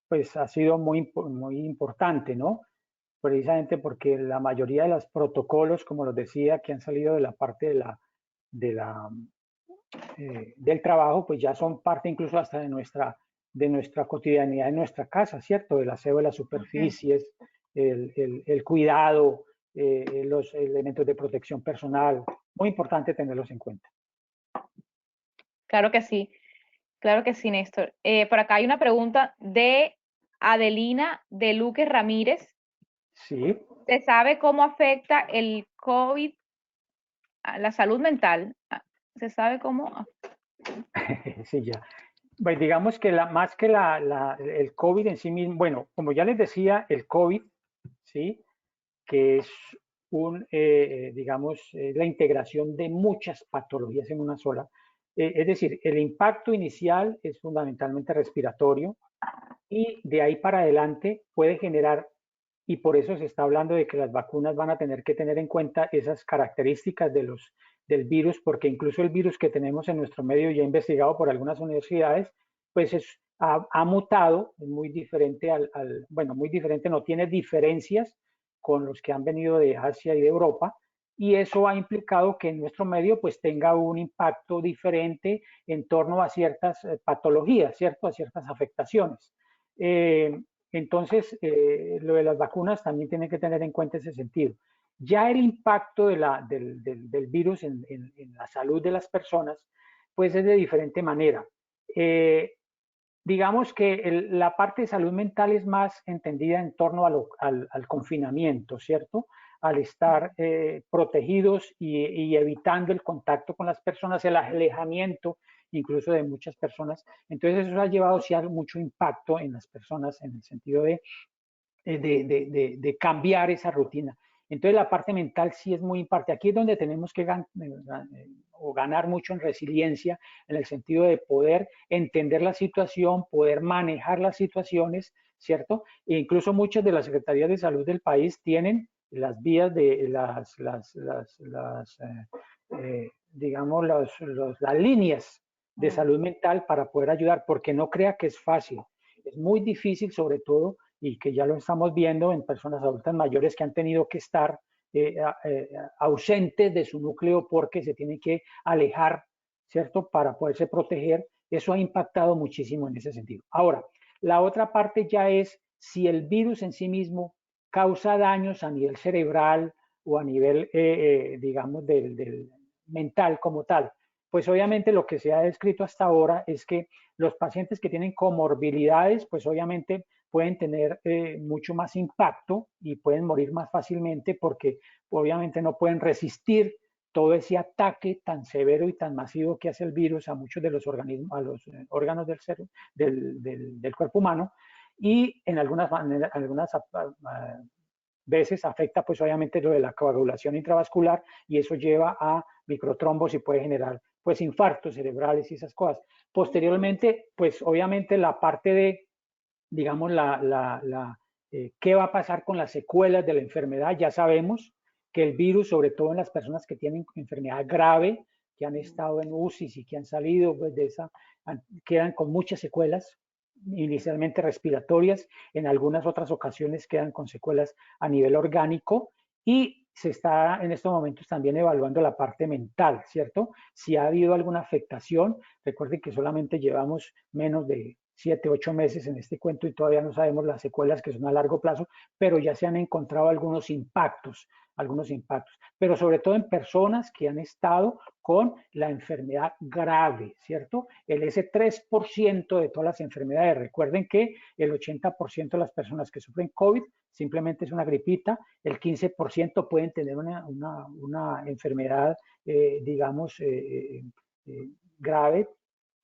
pues ha sido muy importante, ¿no? Precisamente porque la mayoría de los protocolos, como los decía, que han salido de la parte del trabajo, pues ya son parte incluso hasta de nuestra cotidianidad en nuestra casa, ¿cierto? El aseo de las superficies, el cuidado, los elementos de protección personal. Muy importante tenerlos en cuenta. Claro que sí, Néstor. Por acá hay una pregunta de Adelina de Luque Ramírez. Sí. ¿Se sabe cómo afecta el COVID a la salud mental? ¿Se sabe cómo? Sí, ya. Pues digamos que más que el COVID en sí mismo, bueno, como ya les decía, el COVID, ¿sí? Que es digamos, la integración de muchas patologías en una sola. Es decir, el impacto inicial es fundamentalmente respiratorio, y de ahí para adelante puede generar y por eso se está hablando de que las vacunas van a tener que tener en cuenta esas características del virus, porque incluso el virus que tenemos en nuestro medio ya investigado por algunas universidades, pues ha mutado, es muy diferente bueno, muy diferente, no tiene diferencias con los que han venido de Asia y de Europa, y eso ha implicado que en nuestro medio pues tenga un impacto diferente en torno a ciertas patologías, ¿cierto? A ciertas afectaciones. Entonces, lo de las vacunas también tiene que tener en cuenta ese sentido. Ya el impacto del virus en la salud de las personas, pues es de diferente manera. Digamos que la parte de salud mental es más entendida en torno al confinamiento, ¿cierto? Al estar protegidos y evitando el contacto con las personas, el alejamiento incluso de muchas personas. Entonces eso ha llevado sí, a mucho impacto en las personas en el sentido de cambiar esa rutina. Entonces la parte mental sí es muy importante. Aquí es donde tenemos que ganar mucho en resiliencia, en el sentido de poder entender la situación, poder manejar las situaciones, ¿cierto? E incluso muchas de las secretarías de salud del país tienen las vías de digamos, las líneas de salud mental para poder ayudar, porque no crea que es fácil. Es muy difícil, sobre todo, y que ya lo estamos viendo en personas adultas mayores que han tenido que estar ausentes de su núcleo porque se tienen que alejar, ¿cierto? Para poderse proteger. Eso ha impactado muchísimo en ese sentido. Ahora, la otra parte ya es si el virus en sí mismo causa daños a nivel cerebral o a nivel, digamos, del mental como tal. Pues obviamente lo que se ha descrito hasta ahora es que los pacientes que tienen comorbilidades, pues obviamente pueden tener mucho más impacto y pueden morir más fácilmente porque obviamente no pueden resistir todo ese ataque tan severo y tan masivo que hace el virus a muchos de los organismos, a los órganos del cuerpo humano, y en algunas veces afecta pues obviamente lo de la coagulación intravascular, y eso lleva a microtrombos y puede generar pues infartos cerebrales y esas cosas. Posteriormente, pues obviamente la parte de, digamos, qué va a pasar con las secuelas de la enfermedad. Ya sabemos que el virus, sobre todo en las personas que tienen enfermedad grave, que han estado en UCI y que han salido pues, de esa, quedan con muchas secuelas, inicialmente respiratorias, en algunas otras ocasiones quedan con secuelas a nivel orgánico, y se está en estos momentos también evaluando la parte mental, ¿cierto? Si ha habido alguna afectación. Recuerden que solamente llevamos menos de 7, 8 meses en este cuento y todavía no sabemos las secuelas que son a largo plazo, pero ya se han encontrado algunos impactos, pero sobre todo en personas que han estado con la enfermedad grave, ¿cierto? Ese 3% de todas las enfermedades. Recuerden que el 80% de las personas que sufren COVID simplemente es una gripita, el 15% pueden tener una enfermedad, digamos, grave,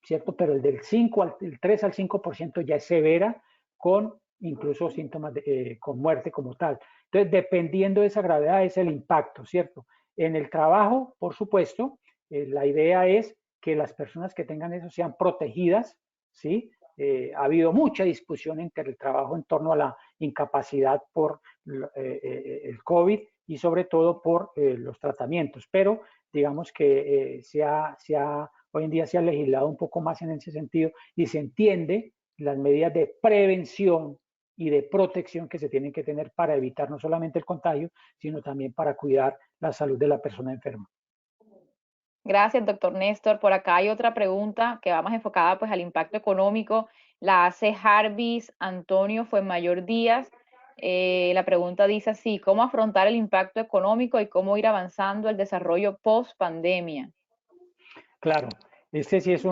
¿cierto? Pero el del 3 al 5% ya es severa, con incluso síntomas con muerte como tal. Entonces, dependiendo de esa gravedad es el impacto, ¿cierto? En el trabajo, por supuesto, la idea es que las personas que tengan eso sean protegidas, ¿sí? Ha habido mucha discusión entre el trabajo en torno a la incapacidad por el COVID y sobre todo por los tratamientos, pero digamos que hoy en día se ha legislado un poco más en ese sentido y se entiende las medidas de prevención y de protección que se tienen que tener para evitar no solamente el contagio, sino también para cuidar la salud de la persona enferma. Gracias, doctor Néstor. Por acá hay otra pregunta que va más enfocada pues al impacto económico. La hace Jarvis Antonio Fuenmayor Díaz. La pregunta dice así: ¿cómo afrontar el impacto económico y cómo ir avanzando el desarrollo post pandemia? Claro, este sí es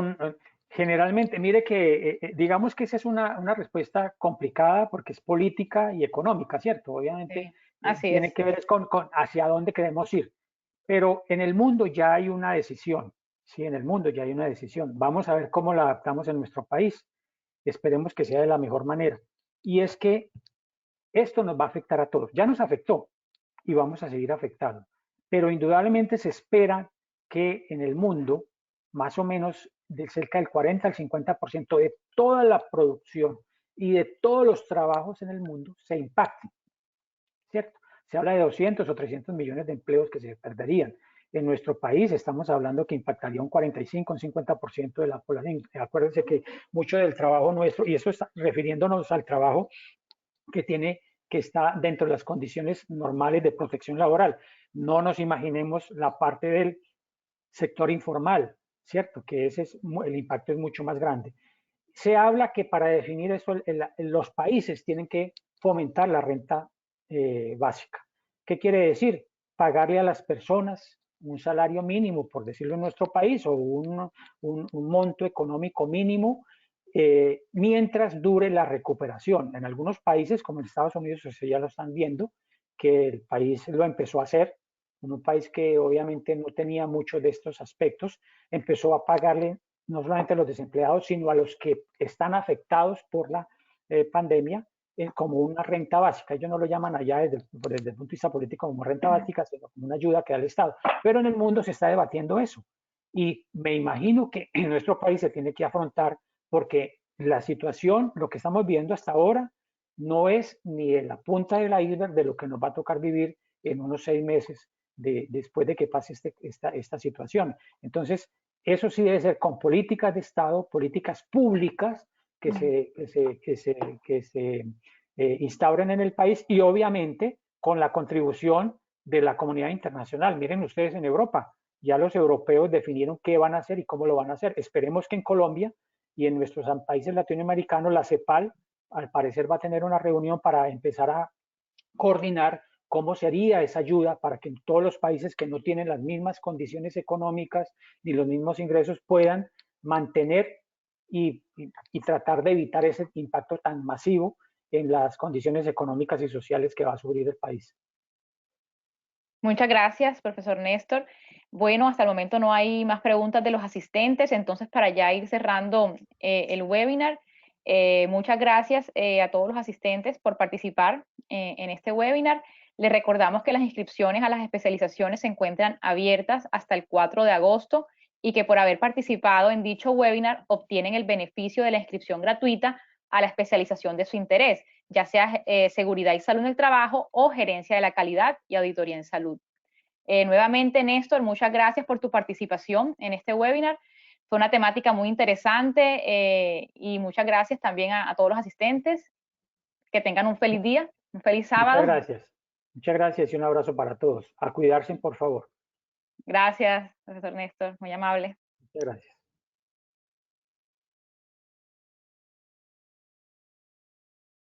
generalmente, mire que digamos que esa es una respuesta complicada porque es política y económica, ¿cierto? Obviamente Sí, así tiene es. que ver con hacia dónde queremos ir. Pero en el mundo ya hay una decisión, sí, en el mundo ya hay una decisión. Vamos a ver cómo la adaptamos en nuestro país. Esperemos que sea de la mejor manera. Y es que esto nos va a afectar a todos. Ya nos afectó y vamos a seguir afectando. Pero indudablemente se espera que en el mundo, más o menos de cerca del 40 al 50% de toda la producción y de todos los trabajos en el mundo se impacten. ¿cierto? Se habla de 200 o 300 millones de empleos que se perderían. En nuestro país estamos hablando que impactaría un 45, un 50% de la población. Acuérdense que mucho del trabajo nuestro, y eso está refiriéndonos al trabajo que tiene, que está dentro de las condiciones normales de protección laboral. No nos imaginemos la parte del sector informal, ¿cierto? Que ese es, el impacto es mucho más grande. Se habla que para definir eso, los países tienen que fomentar la renta básica. ¿Qué quiere decir? Pagarle a las personas un salario mínimo, por decirlo en nuestro país, o un monto económico mínimo, mientras dure la recuperación. En algunos países, como en Estados Unidos, eso ya lo están viendo, que el país lo empezó a hacer, un país que obviamente no tenía muchos de estos aspectos, empezó a pagarle no solamente a los desempleados, sino a los que están afectados por la pandemia, como una renta básica. Ellos no lo llaman allá desde el punto de vista político como renta básica, sino como una ayuda que da el Estado. Pero en el mundo se está debatiendo eso. Y me imagino que en nuestro país se tiene que afrontar porque la situación, lo que estamos viendo hasta ahora, no es ni en la punta de la iceberg de lo que nos va a tocar vivir en unos 6 meses después de que pase esta situación. Entonces, eso sí debe ser con políticas de Estado, políticas públicas que se instauren en el país y obviamente con la contribución de la comunidad internacional. Miren ustedes en Europa, ya los europeos definieron qué van a hacer y cómo lo van a hacer. Esperemos que en Colombia y en nuestros países latinoamericanos la CEPAL al parecer va a tener una reunión para empezar a coordinar cómo sería esa ayuda para que todos los países que no tienen las mismas condiciones económicas ni los mismos ingresos puedan mantener y tratar de evitar ese impacto tan masivo en las condiciones económicas y sociales que va a sufrir el país. Muchas gracias, profesor Néstor. Bueno, hasta el momento no hay más preguntas de los asistentes, entonces para ya ir cerrando el webinar, muchas gracias a todos los asistentes por participar en este webinar. Les recordamos que las inscripciones a las especializaciones se encuentran abiertas hasta el 4 de agosto y que por haber participado en dicho webinar obtienen el beneficio de la inscripción gratuita a la especialización de su interés, ya sea seguridad y salud en el trabajo o gerencia de la calidad y auditoría en salud. Nuevamente, Néstor, muchas gracias por tu participación en este webinar. Fue una temática muy interesante y muchas gracias también a todos los asistentes. Que tengan un feliz día, un feliz sábado. Muchas gracias. Muchas gracias y un abrazo para todos. A cuidarse, por favor. Gracias, profesor Néstor, muy amable. Muchas gracias.